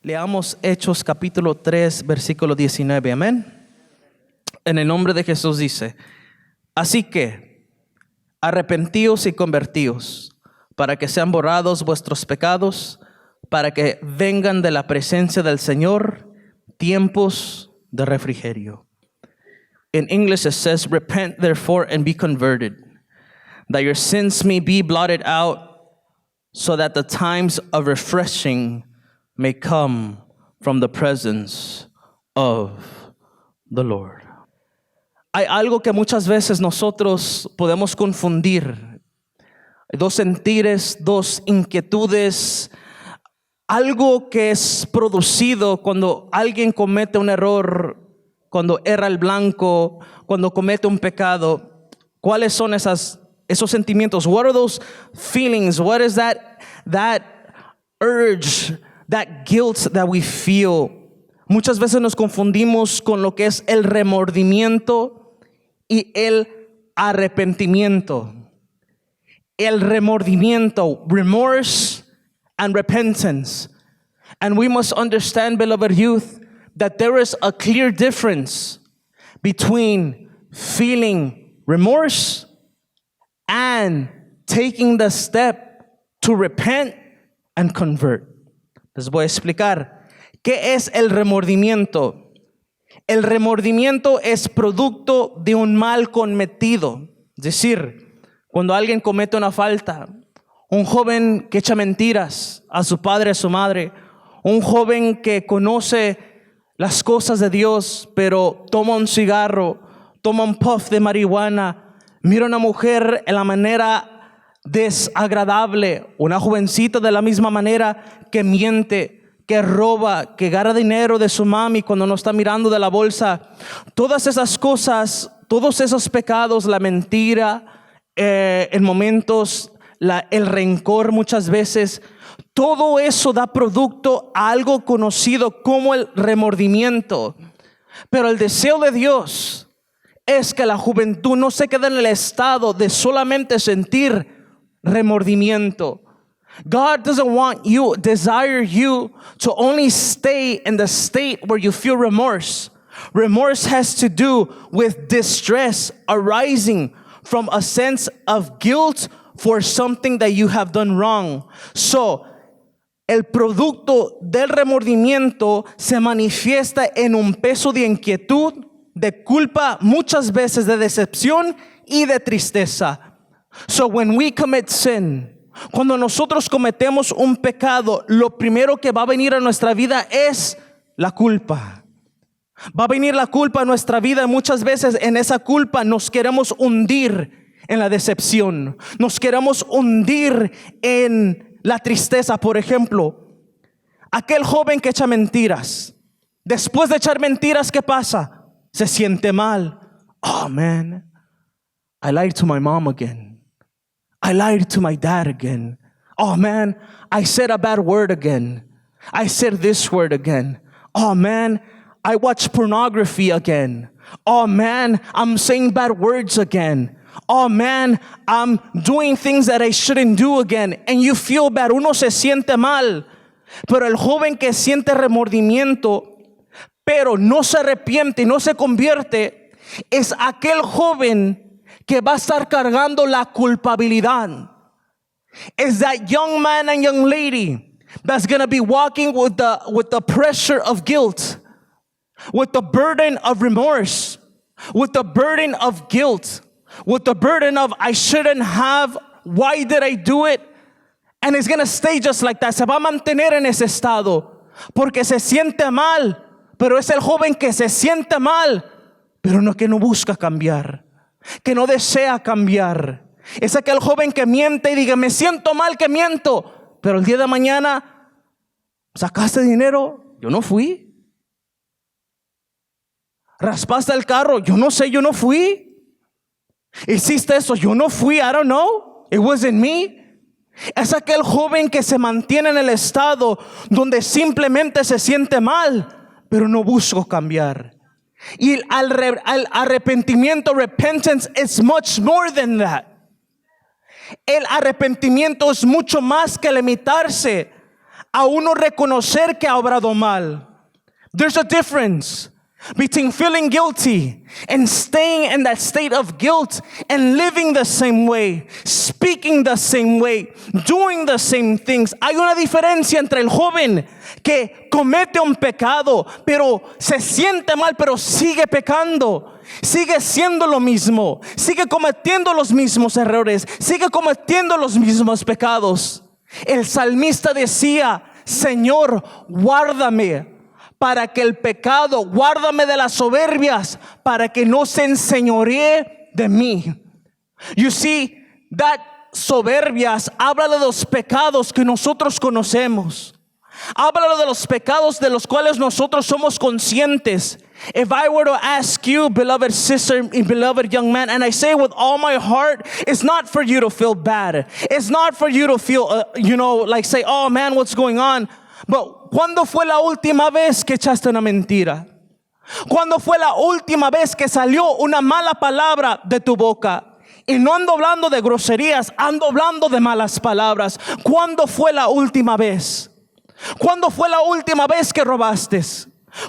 Leamos Hechos capítulo 3, versículo 19. Amén. En el nombre de Jesús dice: así que arrepentíos y convertíos, para que sean borrados vuestros pecados, para que vengan de la presencia del Señor tiempos de refrigerio. In English it says, repent therefore and be converted, that your sins may be blotted out, so that the times of refreshing may come from the presence of the Lord. Hay algo que muchas veces nosotros podemos confundir. Hay dos sentires, dos inquietudes, algo que es producido cuando alguien comete un error, cuando erra el blanco, cuando comete un pecado. ¿Cuáles son esos sentimientos? What are those feelings? What is that urge, that guilt that we feel? Muchas veces nos confundimos con lo que es el remordimiento y el arrepentimiento. El remordimiento, remorse and repentance. And we must understand, beloved youth, that there is a clear difference between feeling remorse and taking the step to repent and convert. Les voy a explicar. ¿Qué es el remordimiento? El remordimiento es producto de un mal cometido. Es decir, cuando alguien comete una falta, un joven que echa mentiras a su padre, a su madre, un joven que conoce las cosas de Dios, pero toma un cigarro, toma un puff de marihuana, mira a una mujer en la manera desagradable, una jovencita de la misma manera que miente, que roba, que agarra dinero de su mami cuando no está mirando de la bolsa. Todas esas cosas, todos esos pecados, la mentira, en momentos, el rencor muchas veces, todo eso da producto a algo conocido como el remordimiento. Pero el deseo de Dios es que la juventud no se quede en el estado de solamente sentir remordimiento. God doesn't desire you to only stay in the state where you feel remorse. Remorse has to do with distress arising from a sense of guilt for something that you have done wrong. So, el producto del remordimiento se manifiesta en un peso de inquietud, de culpa, muchas veces de decepción y de tristeza. So, when we commit sin, cuando nosotros cometemos un pecado, lo primero que va a venir a nuestra vida es la culpa. Va a venir la culpa a nuestra vida y muchas veces en esa culpa nos queremos hundir en la decepción. Nos queremos hundir en la tristeza. Por ejemplo, aquel joven que echa mentiras. Después de echar mentiras, ¿qué pasa? Se siente mal. Oh man, I lied to my mom again. I lied to my dad again. Oh man, I said a bad word again. I said this word again. Oh man, I watched pornography again. Oh man, I'm saying bad words again. Oh man, I'm doing things that I shouldn't do again. And you feel bad. Uno se siente mal. Pero el joven que siente remordimiento, pero no se arrepiente y no se convierte, es aquel joven que va a estar cargando la culpabilidad. Is that young man and young lady that's going to be walking with the pressure of guilt, with the burden of remorse, with the burden of guilt, with the burden of I shouldn't have, why did I do it? And it's going to stay just like that. Se va a mantener en ese estado porque se siente mal, pero es el joven que se siente mal, pero no que no busca cambiar, que no desea cambiar. Es aquel joven que miente y diga, me siento mal que miento, pero el día de mañana, ¿sacaste dinero? Yo no fui. ¿Raspaste el carro? Yo no sé, yo no fui. ¿Hiciste eso? Yo no fui, I don't know. It wasn't me. Es aquel joven que se mantiene en el estado donde simplemente se siente mal, pero no busca cambiar. Y el arrepentimiento, repentance, is much more than that. El arrepentimiento es mucho más que limitarse a uno reconocer que ha obrado mal. There's a difference between feeling guilty and staying in that state of guilt and living the same way, speaking the same way, doing the same things. Hay una diferencia entre el joven que comete un pecado, pero se siente mal, pero sigue pecando, sigue siendo lo mismo, sigue cometiendo los mismos errores, sigue cometiendo los mismos pecados. El salmista decía: Señor, guárdame para que el pecado, guárdame de las soberbias, para que no se enseñoree de mí. You see, that soberbias habla de los pecados que nosotros conocemos. Habla de los pecados de los cuales nosotros somos conscientes. If I were to ask you, beloved sister and beloved young man, and I say with all my heart, it's not for you to feel bad. It's not for you to feel, like say, oh man, what's going on? But ¿cuándo fue la última vez que echaste una mentira? ¿Cuándo fue la última vez que salió una mala palabra de tu boca? Y no ando hablando de groserías, ando hablando de malas palabras. ¿Cuándo fue la última vez? ¿Cuándo fue la última vez que robaste?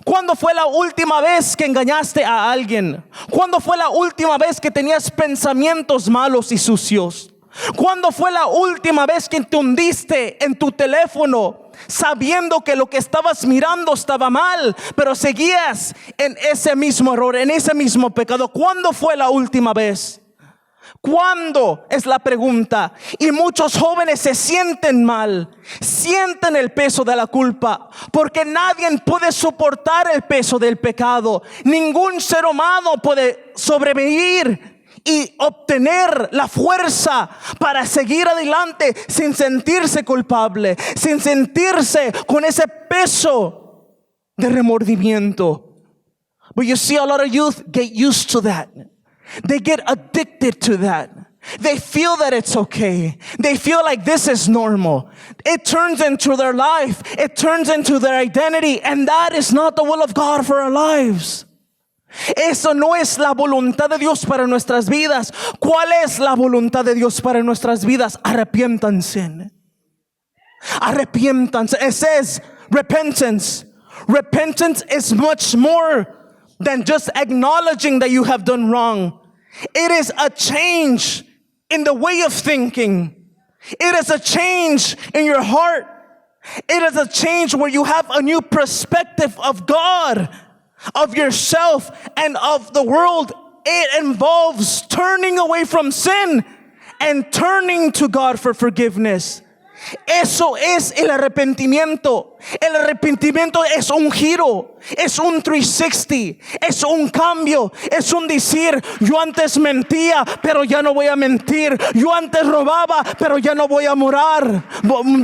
¿Cuándo fue la última vez que engañaste a alguien? ¿Cuándo fue la última vez que tenías pensamientos malos y sucios? ¿Cuándo fue la última vez que te hundiste en tu teléfono sabiendo que lo que estabas mirando estaba mal, pero seguías en ese mismo error, en ese mismo pecado? ¿Cuándo fue la última vez? ¿Cuándo? Es la pregunta. Y muchos jóvenes se sienten mal, sienten el peso de la culpa, porque nadie puede soportar el peso del pecado. Ningún ser humano puede sobrevivir y obtener la fuerza para seguir adelante sin sentirse culpable, sin sentirse con ese peso de remordimiento. But you see, a lot of youth get used to that. They get addicted to that. They feel that it's okay. They feel like this is normal. It turns into their life. It turns into their identity. And that is not the will of God for our lives. Eso no es la voluntad de Dios para nuestras vidas. ¿Cuál es la voluntad de Dios para nuestras vidas? Arrepiéntanse. Arrepiéntanse. It says repentance. Repentance is much more than just acknowledging that you have done wrong. It is a change in the way of thinking. It is a change in your heart. It is a change where you have a new perspective of God, of yourself, and of the world. It involves turning away from sin and turning to God for forgiveness. Eso es el arrepentimiento. El arrepentimiento es un giro, es un 360, es un cambio, es un decir: yo antes mentía, pero ya no voy a mentir. Yo antes robaba, pero ya no voy a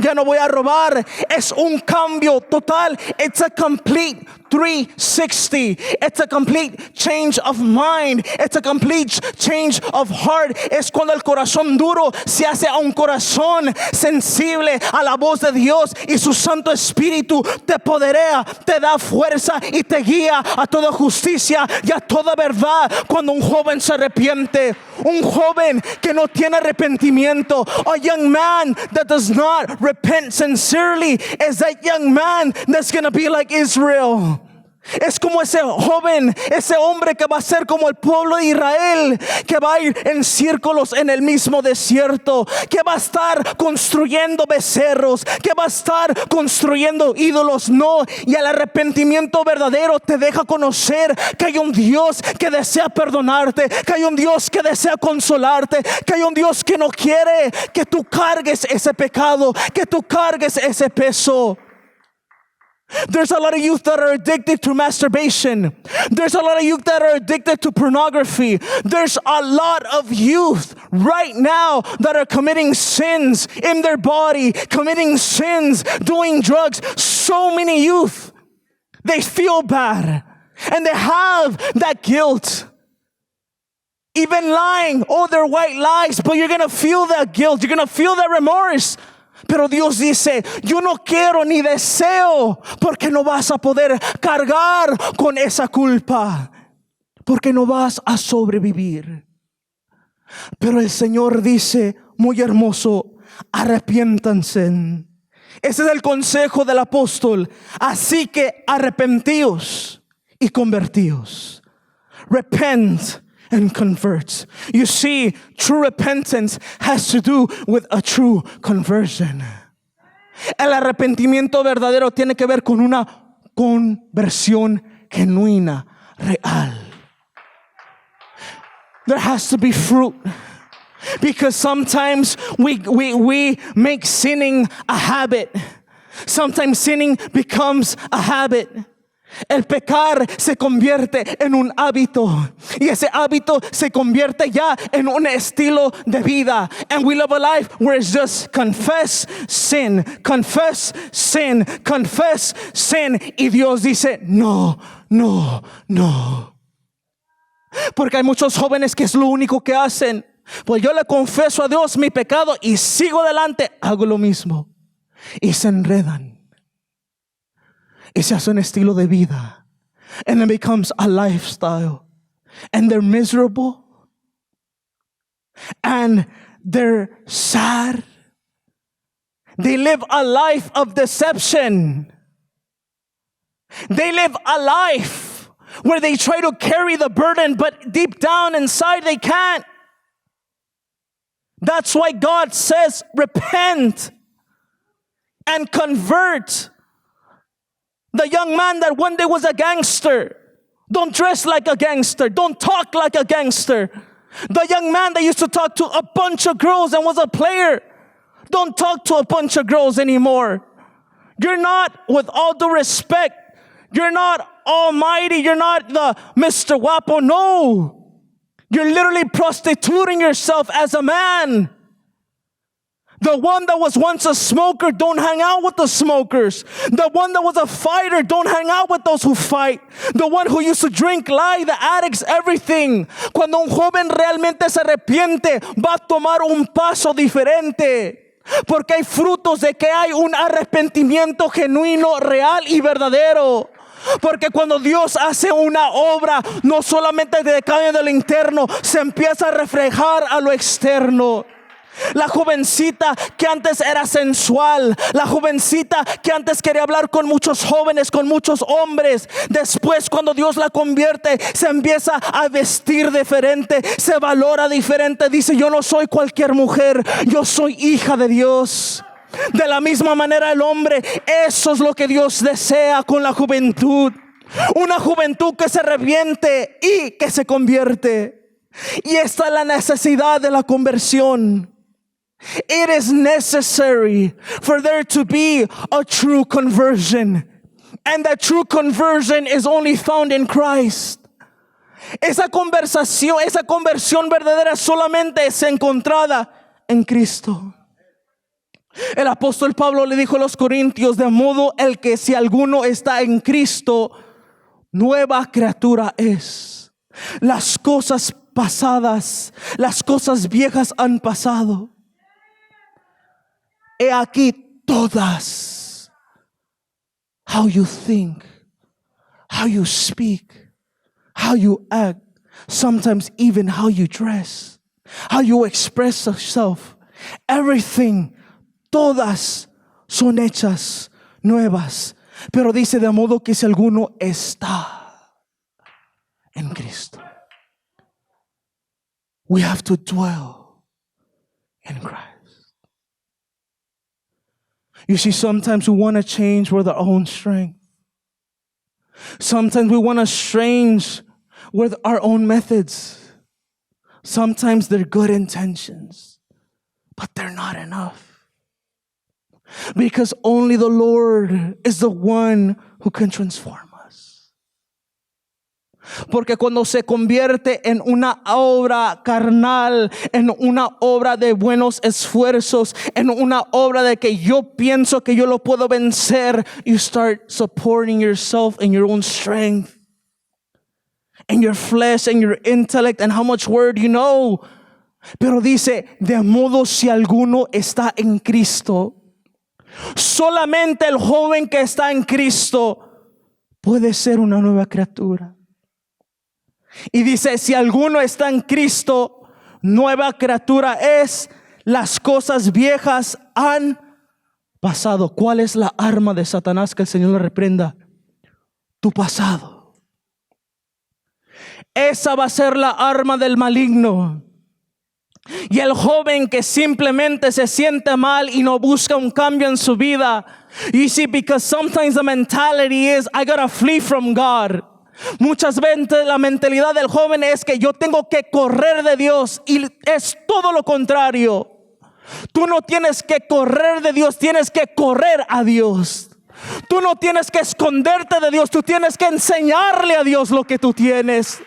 ya no voy a robar. Es un cambio total. It's a complete 360. It's a complete change of mind. It's a complete change of heart. Es cuando el corazón duro se hace a un corazón sensible a la voz de Dios, y su Santo Espíritu te poderea, te da fuerza y te guía a toda justicia y a toda verdad. Cuando un joven se arrepiente, un joven que no tiene arrepentimiento, a young man that does not repent sincerely is that young man that's going to be like Israel. Es como ese joven, ese hombre que va a ser como el pueblo de Israel, que va a ir en círculos en el mismo desierto, que va a estar construyendo becerros, que va a estar construyendo ídolos. No, y el arrepentimiento verdadero te deja conocer que hay un Dios que desea perdonarte, que hay un Dios que desea consolarte, que hay un Dios que no quiere que tú cargues ese pecado, que tú cargues ese peso. There's a lot of youth that are addicted to masturbation. There's a lot of youth that are addicted to pornography. There's a lot of youth right now that are committing sins in their body, committing sins, doing drugs. So many youth, they feel bad and they have that guilt. Even lying, oh, they're white lies, but you're going to feel that guilt. You're going to feel that remorse. Pero Dios dice: yo no quiero ni deseo, porque no vas a poder cargar con esa culpa, porque no vas a sobrevivir. Pero el Señor dice, muy hermoso: arrepiéntanse. Ese es el consejo del apóstol. Así que arrepentíos y convertíos. Repent and convert. You see, true repentance has to do with a true conversion. El arrepentimiento verdadero tiene que ver con una conversión genuina, real. There has to be fruit. Because sometimes we make sinning a habit. Sometimes sinning becomes a habit. El pecar se convierte en un hábito. Y ese hábito se convierte ya en un estilo de vida. And we live a life where it's just confess sin, confess sin, confess sin. Y Dios dice, no, no, no. Porque hay muchos jóvenes que es lo único que hacen. Pues yo le confieso a Dios mi pecado y sigo adelante, hago lo mismo. Y se enredan. Y se hace un estilo de vida. And it becomes a lifestyle. And they're miserable. And they're sad. They live a life of deception. They live a life where they try to carry the burden, but deep down inside they can't. That's why God says, repent and convert. The young man that one day was a gangster, don't dress like a gangster, don't talk like a gangster. The young man that used to talk to a bunch of girls and was a player, don't talk to a bunch of girls anymore. You're not, with all due respect, you're not almighty, you're not the Mr. Guapo, no. You're literally prostituting yourself as a man. The one that was once a smoker, don't hang out with the smokers. The one that was a fighter, don't hang out with those who fight. The one who used to drink, lie, the addicts, everything. Cuando un joven realmente se arrepiente, va a tomar un paso diferente. Porque hay frutos de que hay un arrepentimiento genuino, real y verdadero. Porque cuando Dios hace una obra, no solamente de cambio del interno, se empieza a reflejar a lo externo. La jovencita que antes era sensual, la jovencita que antes quería hablar con muchos jóvenes, con muchos hombres, después cuando Dios la convierte, se empieza a vestir diferente, se valora diferente, dice, yo no soy cualquier mujer, yo soy hija de Dios. De la misma manera el hombre, eso es lo que Dios desea con la juventud. Una juventud que se reviente y que se convierte. Y esta es la necesidad de la conversión. It is necessary for there to be a true conversion. And that true conversion is only found in Christ. Esa conversión verdadera solamente es encontrada en Cristo. El apóstol Pablo le dijo a los corintios, de modo el que si alguno está en Cristo, nueva criatura es. Las cosas pasadas, las cosas viejas han pasado. He aquí todas. How you think, how you speak, how you act, sometimes even how you dress, how you express yourself, everything. Todas son hechas nuevas. Pero dice de modo que si alguno está en Cristo, we have to dwell in Christ. You see, sometimes we want to change with our own strength. Sometimes we want to change with our own methods. Sometimes they're good intentions, but they're not enough. Because only the Lord is the one who can transform us. Porque cuando se convierte en una obra carnal, en una obra de buenos esfuerzos, en una obra de que yo pienso que yo lo puedo vencer, you start supporting yourself in your own strength, in your flesh, and your intellect, and how much word you know. Pero dice, de modo si alguno está en Cristo, solamente el joven que está en Cristo puede ser una nueva criatura. Y dice, si alguno está en Cristo, nueva criatura es, las cosas viejas han pasado. ¿Cuál es la arma de Satanás que el Señor le reprenda? Tu pasado. Esa va a ser la arma del maligno. Y el joven que simplemente se siente mal y no busca un cambio en su vida. You see, because sometimes the mentality is, I gotta flee from God. Muchas veces la mentalidad del joven es que yo tengo que correr de Dios, y es todo lo contrario. Tú no tienes que correr de Dios, tienes que correr a Dios. Tú no tienes que esconderte de Dios, tú tienes que enseñarle a Dios lo que tú tienes.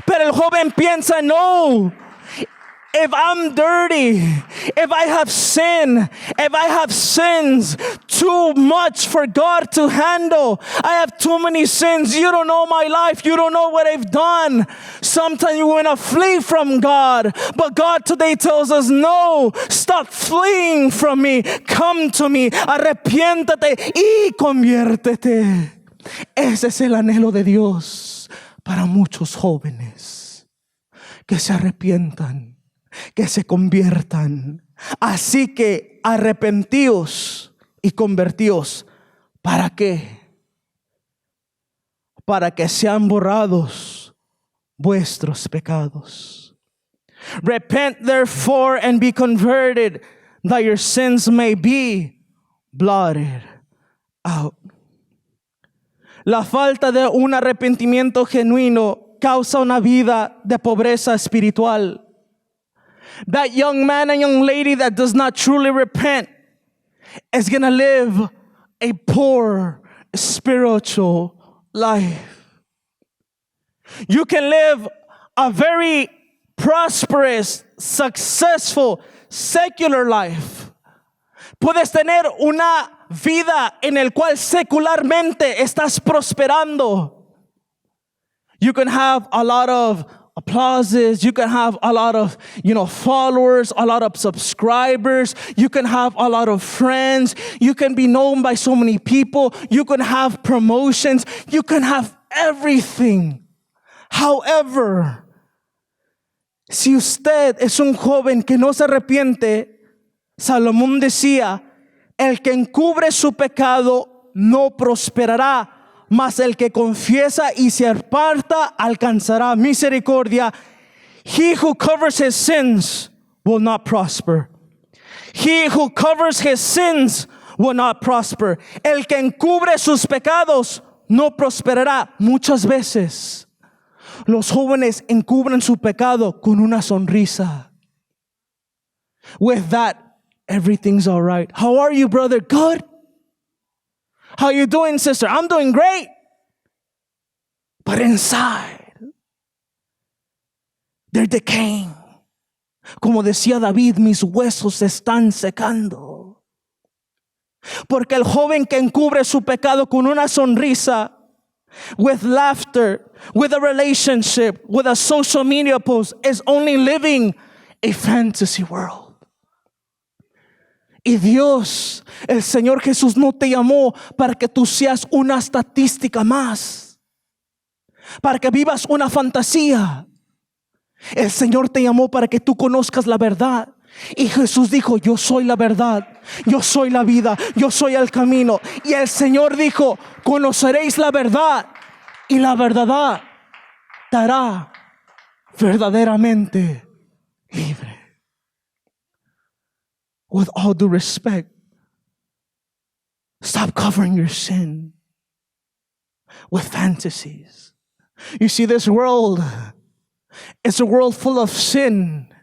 Pero el joven piensa, no, if I'm dirty, if I have sin, if I have sins too much for God to handle, I have too many sins, you don't know my life, you don't know what I've done. Sometimes you want to flee from God, but God today tells us, no, stop fleeing from me, come to me, arrepiéntate y conviértete. Ese es el anhelo de Dios para muchos jóvenes, que se arrepientan, que se conviertan. Así que arrepentíos y convertíos. ¿Para qué? Para que sean borrados vuestros pecados. Repent therefore and be converted, that your sins may be blotted out. La falta de un arrepentimiento genuino causa una vida de pobreza espiritual. That young man and young lady that does not truly repent is going to live a poor spiritual life. You can live a very prosperous, successful, secular life. Puedes tener una vida en el cual secularmente estás prosperando. You can have a lot of applauses, you can have a lot of, followers, a lot of subscribers, you can have a lot of friends, you can be known by so many people, you can have promotions, you can have everything. However, si usted es un joven que no se arrepiente, Salomón decía, el que encubre su pecado no prosperará, mas el que confiesa y se aparta alcanzará misericordia. He who covers his sins will not prosper. He who covers his sins will not prosper. El que encubre sus pecados no prosperará. Muchas veces los jóvenes encubren su pecado con una sonrisa. With that, everything's all right. How are you, brother? Good. How you doing, sister? I'm doing great. But inside, they're decaying. Como decía David, mis huesos se están secando. Porque el joven que encubre su pecado con una sonrisa, with laughter, with a relationship, with a social media post, is only living a fantasy world. Y Dios, el Señor Jesús, no te llamó para que tú seas una estadística más, para que vivas una fantasía. El Señor te llamó para que tú conozcas la verdad. Y Jesús dijo, yo soy la verdad, yo soy la vida, yo soy el camino. Y el Señor dijo, conoceréis la verdad, y la verdad te hará verdaderamente libre. With all due respect, stop covering your sin with fantasies. You see, this world is a world full of sin.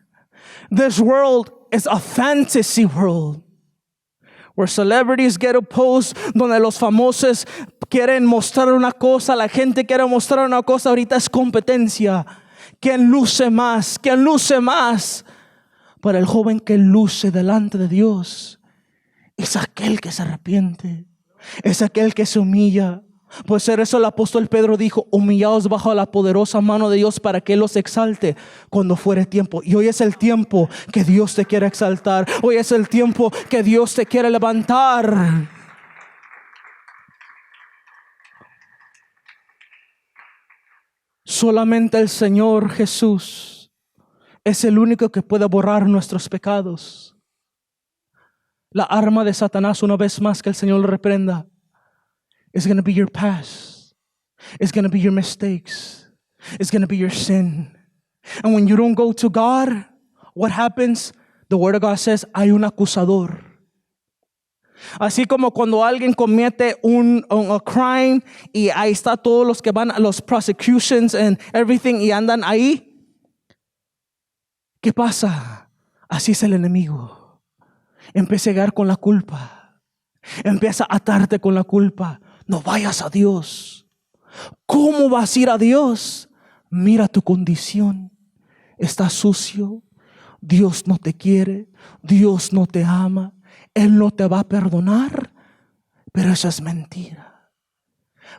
This world is a fantasy world where celebrities get a post, donde los famosos quieren mostrar una cosa, la gente quiere mostrar una cosa. Ahorita es competencia. ¿Quién luce más? ¿Quién luce más? Para el joven que luce delante de Dios es aquel que se arrepiente, es aquel que se humilla. Por ser eso el apóstol Pedro dijo, humillaos bajo la poderosa mano de Dios para que Él los exalte cuando fuere tiempo. Y hoy es el tiempo que Dios te quiere exaltar. Hoy es el tiempo que Dios te quiere levantar. Solamente el Señor Jesús es el único que puede borrar nuestros pecados. La arma de Satanás, una vez más que el Señor lo reprenda, is going to be your past. It's going to be your mistakes. It's going to be your sin. And when you don't go to God, what happens? The Word of God says, hay un acusador. Así como cuando alguien comete a crime y ahí está todos los que van a los prosecutions and everything y andan ahí. ¿Qué pasa? Así es el enemigo. Empieza a llegar con la culpa. Empieza a atarte con la culpa. No vayas a Dios. ¿Cómo vas a ir a Dios? Mira tu condición. Estás sucio. Dios no te quiere. Dios no te ama. Él no te va a perdonar. Pero eso es mentira.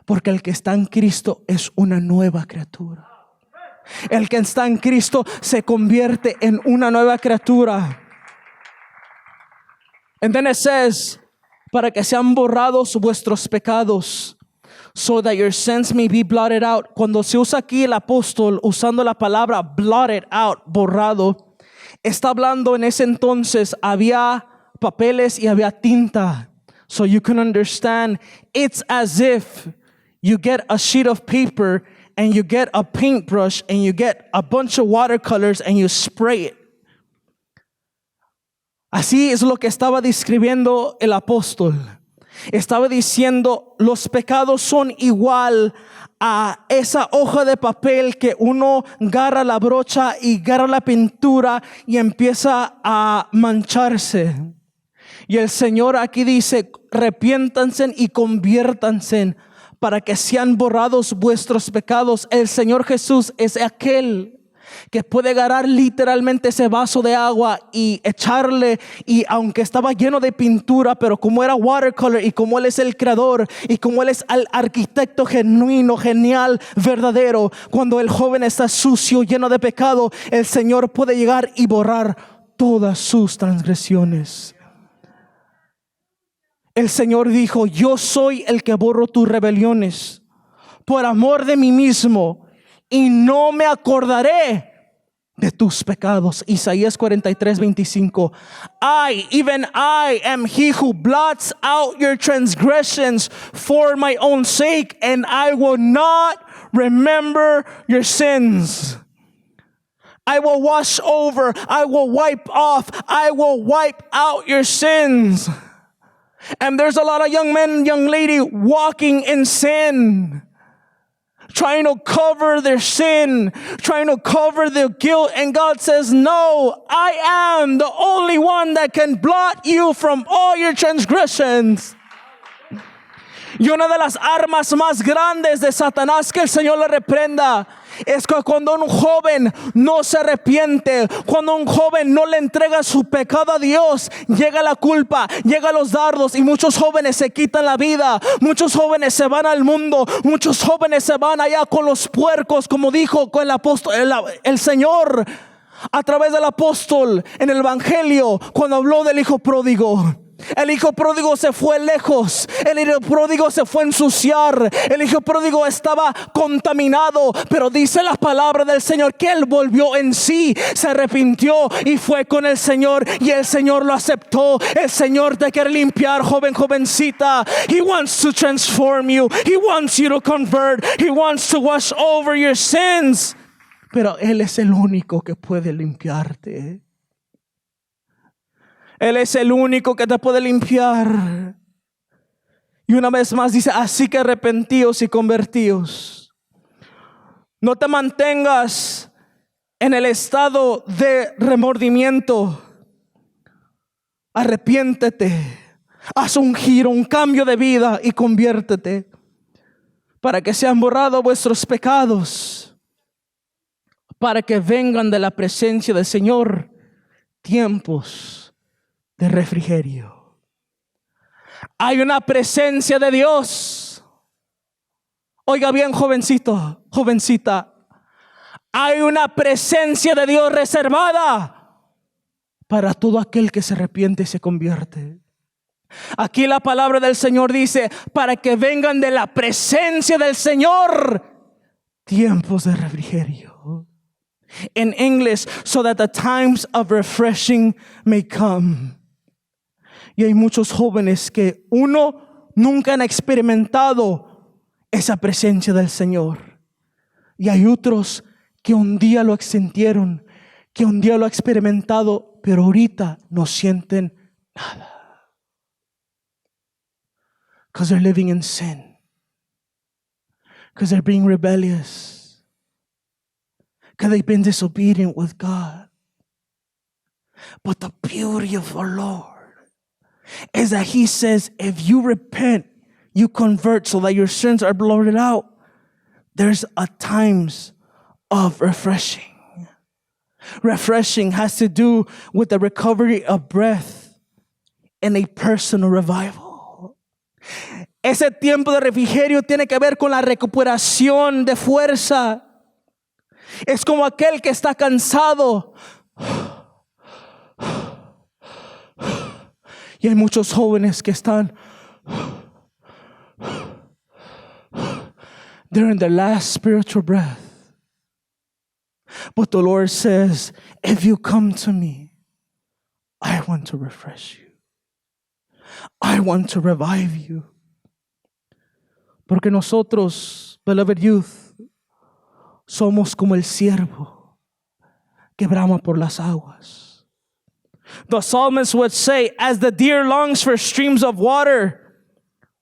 Porque el que está en Cristo es una nueva criatura. El que está en Cristo se convierte en una nueva criatura. And then it says, para que sean borrados vuestros pecados, so that your sins may be blotted out. Cuando se usa aquí el apóstol usando la palabra blotted out, borrado, está hablando en ese entonces, había papeles y había tinta. So you can understand, it's as if you get a sheet of paper and you get a paintbrush and you get a bunch of watercolors and you spray it. Así es lo que estaba describiendo el apóstol. Estaba diciendo, los pecados son igual a esa hoja de papel que uno agarra la brocha y agarra la pintura y empieza a mancharse. Y el Señor aquí dice, arrepiéntanse y conviértanse para que sean borrados vuestros pecados. El Señor Jesús es aquel que puede agarrar literalmente ese vaso de agua y echarle, y aunque estaba lleno de pintura, pero como era watercolor y como Él es el creador y como Él es el arquitecto genuino, genial, verdadero, cuando el joven está sucio, lleno de pecado, el Señor puede llegar y borrar todas sus transgresiones. El Señor dijo, yo soy el que borro tus rebeliones por amor de mí mismo, y no me acordaré de tus pecados. Isaías 43:25. Even I am he who blots out your transgressions for my own sake, and I will not remember your sins. I will wash over, I will wipe off, I will wipe out your sins. And there's a lot of young men, young lady walking in sin, trying to cover their sin, trying to cover their guilt. And God says, no, I am the only one that can blot you from all your transgressions. Y una de las armas más grandes de Satanás que el Señor le reprenda es que cuando un joven no se arrepiente, cuando un joven no le entrega su pecado a Dios, llega la culpa, llegan los dardos y muchos jóvenes se quitan la vida, muchos jóvenes se van al mundo, muchos jóvenes se van allá con los puercos, como dijo con el apóstol, el Señor a través del apóstol en el evangelio cuando habló del hijo pródigo. El hijo pródigo se fue lejos. El hijo pródigo se fue a ensuciar. El hijo pródigo estaba contaminado. Pero dice la palabra del Señor que él volvió en sí, se arrepintió y fue con el Señor. Y el Señor lo aceptó. El Señor te quiere limpiar, joven, jovencita. He wants to transform you. He wants you to convert. He wants to wash over your sins. Pero Él es el único que puede limpiarte. Él es el único que te puede limpiar. Y una vez más dice, así que arrepentíos y convertíos. No te mantengas en el estado de remordimiento. Arrepiéntete. Haz un giro, un cambio de vida y conviértete. Para que sean borrados vuestros pecados. Para que vengan de la presencia del Señor tiempos de refrigerio. Hay una presencia de Dios. Oiga bien, jovencito, jovencita. Hay una presencia de Dios reservada para todo aquel que se arrepiente y se convierte. Aquí la palabra del Señor dice, para que vengan de la presencia del Señor tiempos de refrigerio. In English, so that the times of refreshing may come. Y hay muchos jóvenes que nunca han experimentado esa presencia del Señor. Y hay otros que un día lo sintieron, que un día lo han experimentado, pero ahorita no sienten nada. Because they're living in sin. Because they're being rebellious. Because they've been disobedient with God. But the beauty of our Lord is that He says, if you repent, you convert so that your sins are blotted out, there's a times of refreshing. Refreshing has to do with the recovery of breath and a personal revival. Ese tiempo de refrigerio tiene que ver con la recuperación de fuerza. Es como aquel que está cansado. Y hay muchos jóvenes que están, they're in their last spiritual breath. But the Lord says, if you come to me, I want to refresh you. I want to revive you. Porque nosotros, beloved youth, somos como el ciervo que brama por las aguas. The psalmist would say, as the deer longs for streams of water,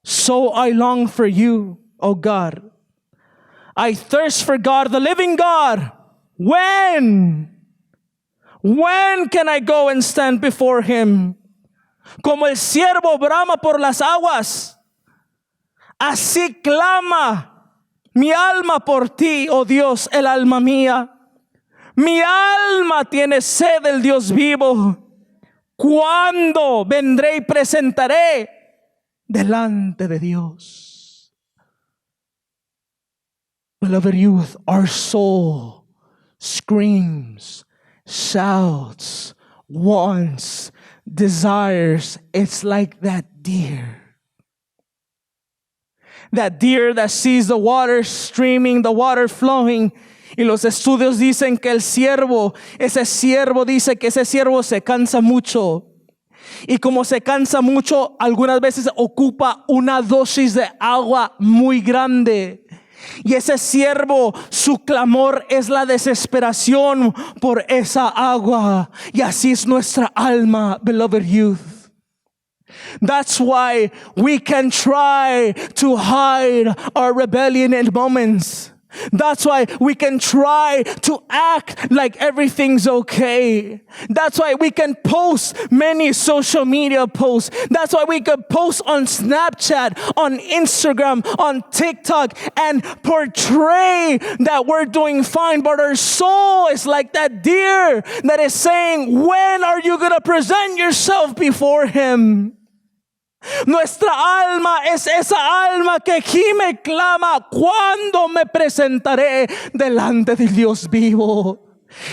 so I long for you, O God. I thirst for God, the living God. When can I go and stand before Him? Como el ciervo brama por las aguas, así clama mi alma por ti, oh Dios, el alma mía. Mi alma tiene sed del Dios vivo. ¿Cuándo vendré y presentaré delante de Dios? Beloved youth, our soul screams, shouts, wants, desires. It's like that deer. That deer that sees the water streaming, the water flowing. Y los estudios dicen que ese ciervo dice que ese ciervo se cansa mucho. Y como se cansa mucho, algunas veces ocupa una dosis de agua muy grande. Y ese ciervo, su clamor es la desesperación por esa agua. Y así es nuestra alma, beloved youth. That's why we can try to hide our rebellion in moments. That's why we can try to act like everything's okay. That's why we can post many social media posts. That's why we can post on Snapchat, on Instagram, on TikTok, and portray that we're doing fine. But our soul is like that deer that is saying, when are you going to present yourself before Him? Nuestra alma es esa alma que gime, clama, ¿cuándo me presentaré delante del Dios vivo?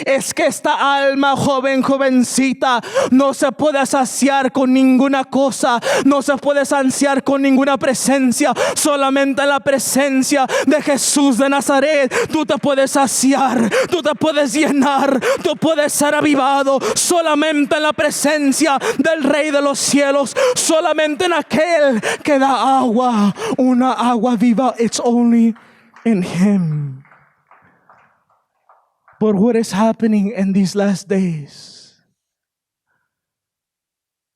Es que esta alma jovencita no se puede saciar con ninguna cosa, no se puede saciar con ninguna presencia. Solamente la presencia de Jesús de Nazaret tú te puedes saciar, tú te puedes llenar, tú puedes ser avivado. Solamente en la presencia del Rey de los cielos, solamente en aquel que da agua, una agua viva. It's only in Him. But what is happening in these last days?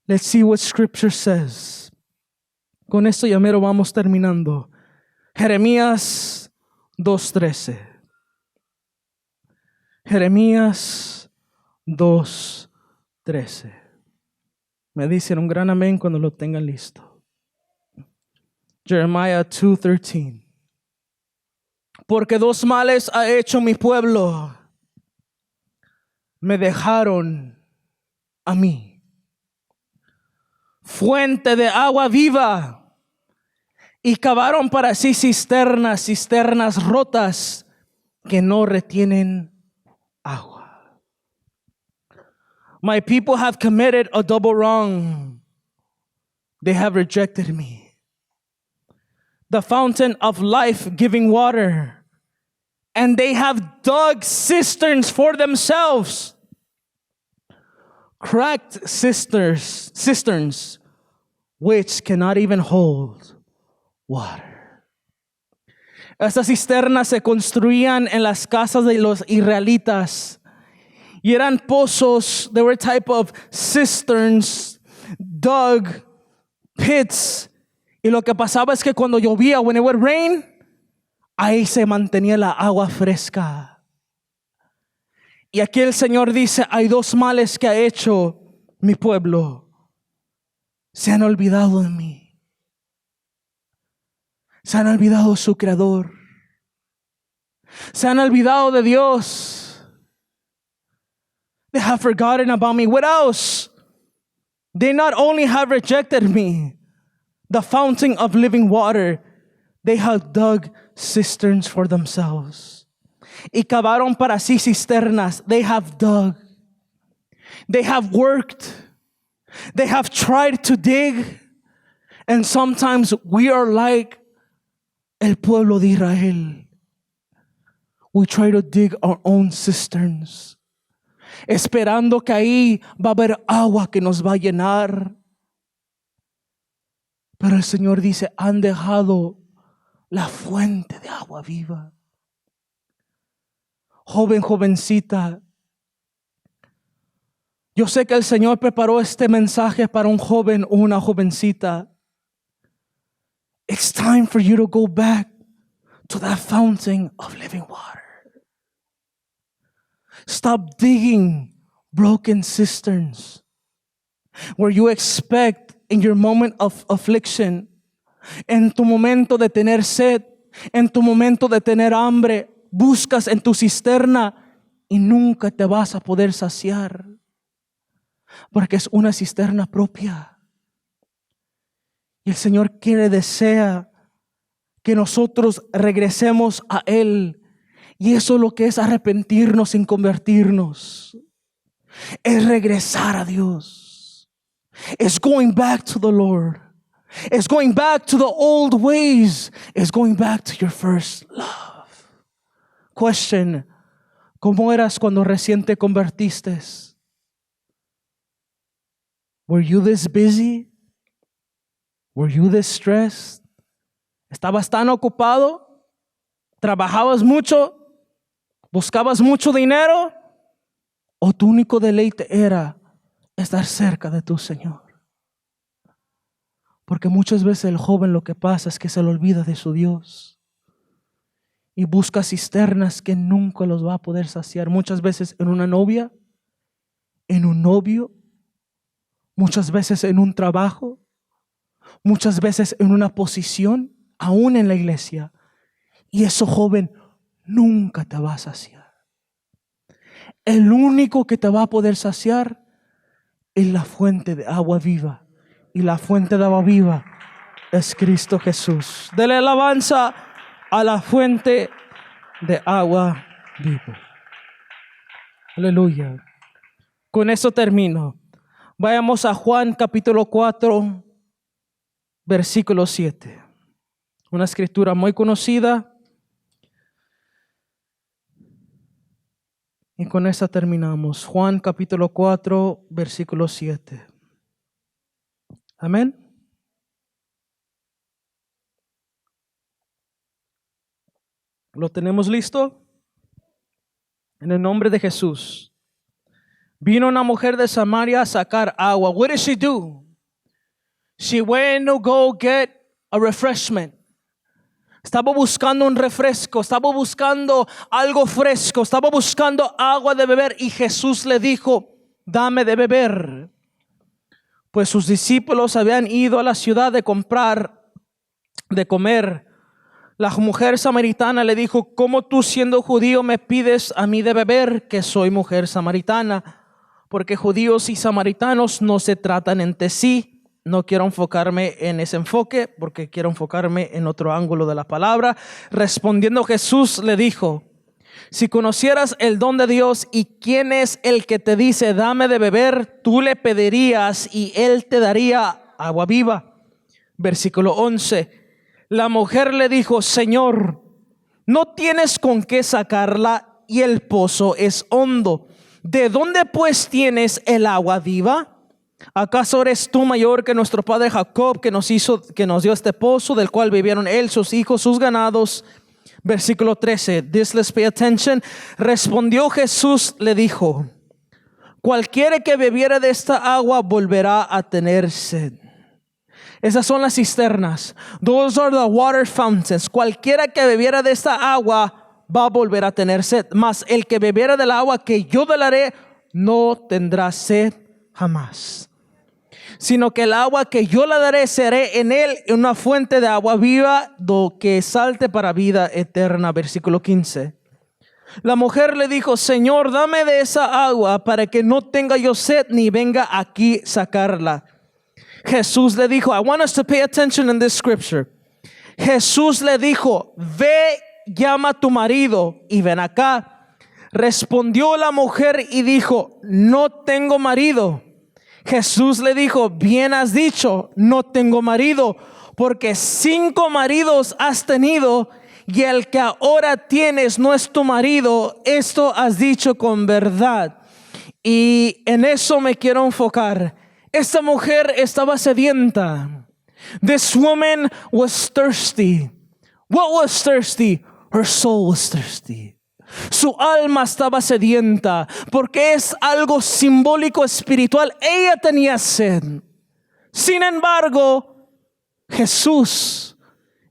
Let's see what Scripture says. Con esto ya mero vamos terminando. Jeremías 2:13. Jeremías 2:13. Me dicen un gran amén cuando lo tengan listo. Jeremiah 2:13. Porque dos males ha hecho mi pueblo. Me dejaron a mí, fuente de agua viva, y cavaron para sí cisternas rotas que no retienen agua. My people have committed a double wrong. They have rejected me, the fountain of life-giving water, and they have dug cisterns for themselves. Cracked cisterns which cannot even hold water. Estas cisternas se construían en las casas de los israelitas y eran pozos. They were type of cisterns dug pits. Y lo que pasaba es que cuando llovía, when it would rain, ahí se mantenía la agua fresca. Y aquí el Señor dice, hay dos males que ha hecho mi pueblo. Se han olvidado de mí. Se han olvidado de su Creador. Se han olvidado de Dios. They have forgotten about me. What else? They not only have rejected me, the fountain of living water, they have dug cisterns for themselves. Y cavaron para sí cisternas. They have dug. They have worked. They have tried to dig. And sometimes we are like el pueblo de Israel. We try to dig our own cisterns, esperando que ahí va a haber agua que nos va a llenar. Pero el Señor dice, han dejado la fuente de agua viva. Joven, jovencita, yo sé que el Señor preparó este mensaje para un joven o una jovencita. It's time for you to go back to that fountain of living water. Stop digging broken cisterns where you expect in your moment of affliction, en tu momento de tener sed, en tu momento de tener hambre, buscas en tu cisterna y nunca te vas a poder saciar porque es una cisterna propia. Y el Señor desea que nosotros regresemos a Él. Y eso es lo que es arrepentirnos sin convertirnos. Es regresar a Dios. It's going back to the Lord. It's going back to the old ways. It's going back to your first love. Question: ¿cómo eras cuando recién te convertiste? Were you this busy? Were you this stressed? ¿Estabas tan ocupado? ¿Trabajabas mucho? ¿Buscabas mucho dinero? ¿O tu único deleite era estar cerca de tu Señor? Porque muchas veces el joven lo que pasa es que se le olvida de su Dios y busca cisternas que nunca los va a poder saciar. Muchas veces en una novia, en un novio, muchas veces en un trabajo, muchas veces en una posición, aún en la iglesia. Y eso, joven, nunca te va a saciar. El único que te va a poder saciar es la fuente de agua viva. Y la fuente de agua viva es Cristo Jesús. Dele alabanza a la fuente de agua viva. Aleluya. Con eso termino. Vayamos a Juan capítulo 4, versículo 7. Una escritura muy conocida. Y con esa terminamos. Juan capítulo 4, versículo 7. Amén. ¿Lo tenemos listo? En el nombre de Jesús. Vino una mujer de Samaria a sacar agua. What did she do? She went to go get a refreshment. Estaba buscando un refresco, estaba buscando algo fresco, estaba buscando agua de beber y Jesús le dijo, dame de beber. Pues sus discípulos habían ido a la ciudad de comprar, de comer. La mujer samaritana le dijo, ¿cómo tú siendo judío me pides a mí de beber, que soy mujer samaritana? Porque judíos y samaritanos no se tratan entre sí. No quiero enfocarme en ese enfoque porque quiero enfocarme en otro ángulo de la palabra. Respondiendo Jesús le dijo, si conocieras el don de Dios y quién es el que te dice dame de beber, tú le pedirías y él te daría agua viva. Versículo 11. La mujer le dijo, Señor, no tienes con qué sacarla y el pozo es hondo. ¿De dónde pues tienes el agua viva? ¿Acaso eres tú mayor que nuestro padre Jacob, que nos dio este pozo, del cual bebieron él, sus hijos, sus ganados? Versículo 13. This, let's pay attention. Respondió Jesús, le dijo: cualquiera que bebiera de esta agua volverá a tener sed. Esas son las cisternas. Those are the water fountains. Cualquiera que bebiera de esta agua va a volver a tener sed. Mas el que bebiera del agua que yo le daré no tendrá sed jamás, sino que el agua que yo le daré seré en él una fuente de agua viva, do que salte para vida eterna. Versículo 15. La mujer le dijo: Señor, dame de esa agua para que no tenga yo sed ni venga aquí sacarla. Jesús le dijo, I want us to pay attention in this scripture. Jesús le dijo: ve, llama a tu marido y ven acá. Respondió la mujer y dijo: no tengo marido. Jesús le dijo: bien has dicho, no tengo marido, porque 5 maridos has tenido y el que ahora tienes no es tu marido. Esto has dicho con verdad. Y en eso me quiero enfocar. Esta mujer estaba sedienta. This woman was thirsty. What was thirsty? Her soul was thirsty. Su alma estaba sedienta, porque es algo simbólico espiritual. Ella tenía sed. Sin embargo, Jesús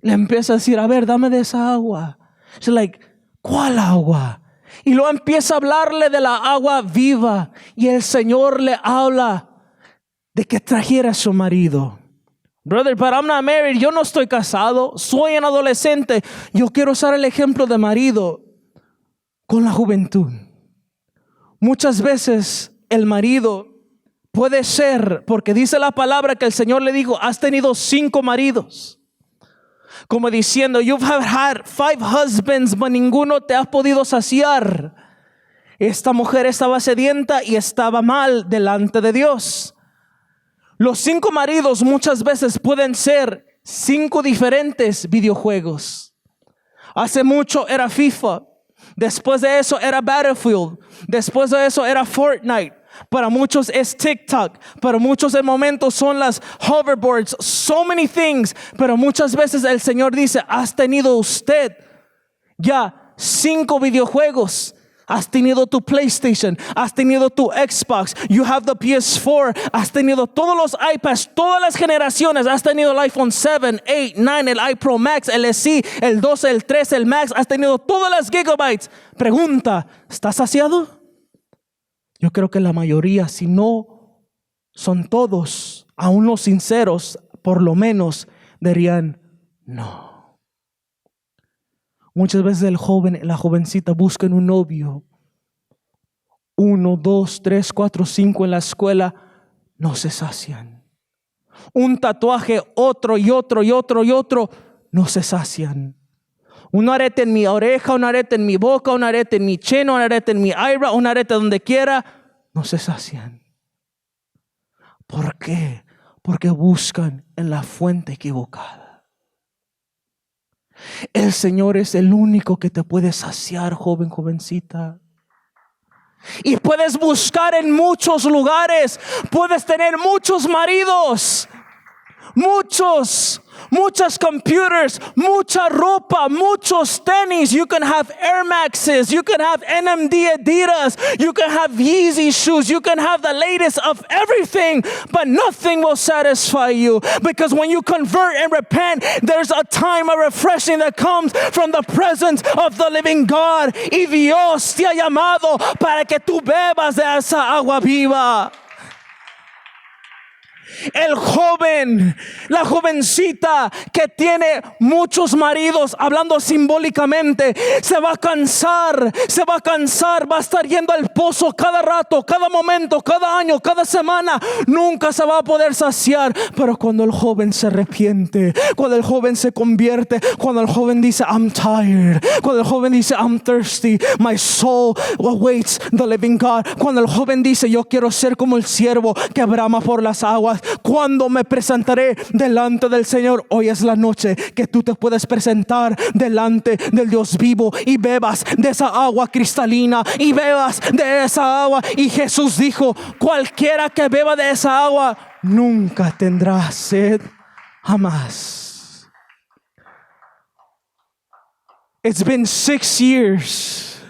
le empieza a decir: a ver, dame de esa agua. She's like, ¿cuál agua? Y luego empieza a hablarle de la agua viva. Y el Señor le habla de que trajera a su marido. Brother, but I'm not married. Yo no estoy casado. Soy un adolescente. Yo quiero usar el ejemplo de marido con la juventud. Muchas veces el marido puede ser, porque dice la palabra que el Señor le dijo: has tenido 5 maridos. Como diciendo, you've had 5 husbands, but ninguno te ha podido saciar. Esta mujer estaba sedienta y estaba mal delante de Dios. Los 5 maridos muchas veces pueden ser 5 diferentes videojuegos. Hace mucho era FIFA. Después de eso era Battlefield. Después de eso era Fortnite. Para muchos es TikTok. Para muchos de momentos son las hoverboards. So many things. Pero muchas veces el Señor dice: has tenido usted ya 5 videojuegos. Has tenido tu PlayStation, has tenido tu Xbox, you have the PS4, has tenido todos los iPads, todas las generaciones, has tenido el iPhone 7, 8, 9, el iPro Max, el SE, el 12, el 13, el Max, has tenido todas las gigabytes. Pregunta: ¿estás saciado? Yo creo que la mayoría, si no son todos, aún los sinceros, por lo menos dirían no. Muchas veces el joven, la jovencita buscan un novio. 1, 2, 3, 4, 5 en la escuela, no se sacian. Un tatuaje, otro y otro y otro y otro, no se sacian. Un arete en mi oreja, un arete en mi boca, un arete en mi cheno, un arete en mi eyebrow, un arete donde quiera, no se sacian. ¿Por qué? Porque buscan en la fuente equivocada. El Señor es el único que te puede saciar, joven, jovencita. Y puedes buscar en muchos lugares. Puedes tener muchos maridos, muchas computers, mucha ropa, muchos tenis. You can have Air Maxes, you can have NMD Adidas, you can have Yeezy shoes, you can have the latest of everything, but nothing will satisfy you, because when you convert and repent, there's a time of refreshing that comes from the presence of the living God. Y Dios te ha llamado para que tú bebas de esa agua viva. El joven, la jovencita que tiene muchos maridos, hablando simbólicamente, se va a cansar, va a estar yendo al pozo cada rato, cada momento, cada año, cada semana. Nunca se va a poder saciar. Pero cuando el joven se arrepiente, cuando el joven se convierte, cuando el joven dice I'm tired, cuando el joven dice I'm thirsty, my soul awaits the living God, cuando el joven dice yo quiero ser como el siervo que brama por las aguas, aguas. ¿Cuándo me presentaré delante del Señor? Hoy es la noche que tú te puedes presentar delante del Dios vivo y bebas de esa agua cristalina y bebas de esa agua. Y Jesús dijo, cualquiera que beba de esa agua nunca tendrá sed jamás. It's been 6 years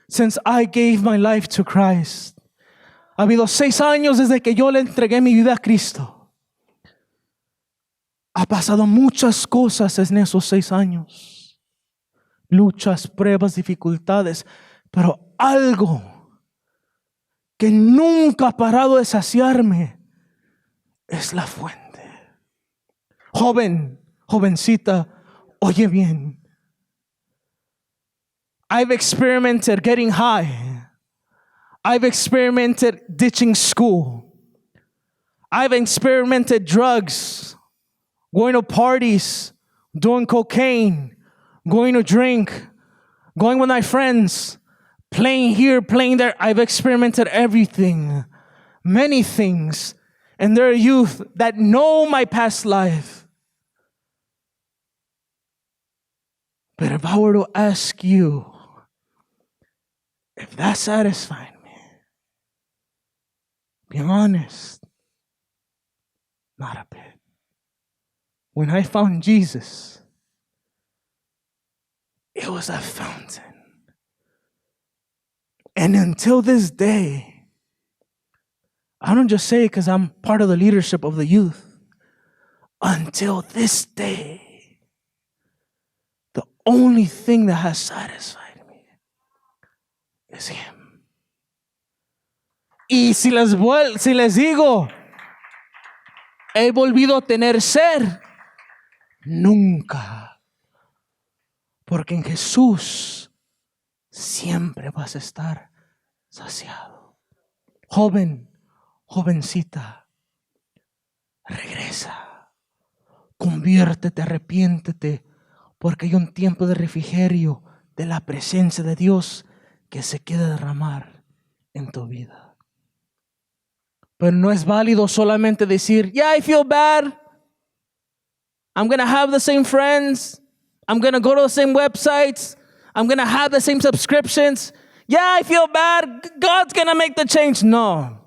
since I gave my life to Christ. Ha habido 6 años desde que yo le entregué mi vida a Cristo. Ha pasado muchas cosas en esos 6 años. Luchas, pruebas, dificultades. Pero algo que nunca ha parado de saciarme es la fuente. Joven, jovencita, oye bien. I've experimented getting high. I've experimented ditching school. I've experimented drugs, going to parties, doing cocaine, going to drink, going with my friends, playing here, playing there. I've experimented everything, many things. And there are youth that know my past life. But if I were to ask you, if that satisfied me, be honest, not a bit. When I found Jesus, it was a fountain. And until this day, I don't just say it because I'm part of the leadership of the youth. Until this day, the only thing that has satisfied me is Him. Y si les digo, he volvido a tener sed, nunca. Porque en Jesús siempre vas a estar saciado. Joven, jovencita, regresa, conviértete, arrepiéntete, porque hay un tiempo de refrigerio de la presencia de Dios que se quiere derramar en tu vida. Pero no es válido solamente decir, yeah, I feel bad. I'm going to have the same friends. I'm going to go to the same websites. I'm going to have the same subscriptions. Yeah, I feel bad. God's going to make the change. No.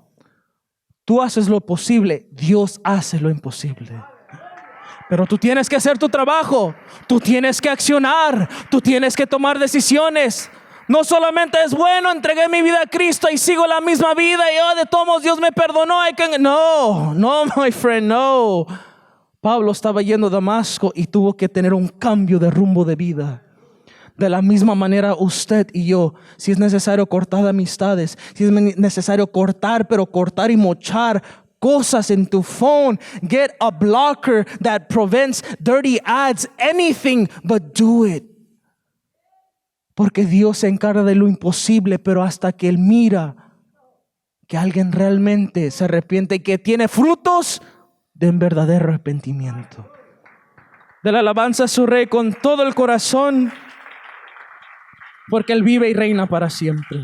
Tú haces lo posible. Dios hace lo imposible. Pero tú tienes que hacer tu trabajo. Tú tienes que accionar. Tú tienes que tomar decisiones. No solamente es bueno, entregué mi vida a Cristo y sigo la misma vida y de todos modos Dios me perdonó. No, my friend, no. Pablo estaba yendo a Damasco y tuvo que tener un cambio de rumbo de vida. De la misma manera usted y yo, si es necesario cortar amistades, si es necesario cortar y mochar cosas en tu phone, get a blocker that prevents dirty ads, anything, but do it. Porque Dios se encarga de lo imposible, pero hasta que Él mira que alguien realmente se arrepiente y que tiene frutos de un verdadero arrepentimiento. De la alabanza a su Rey con todo el corazón, porque Él vive y reina para siempre.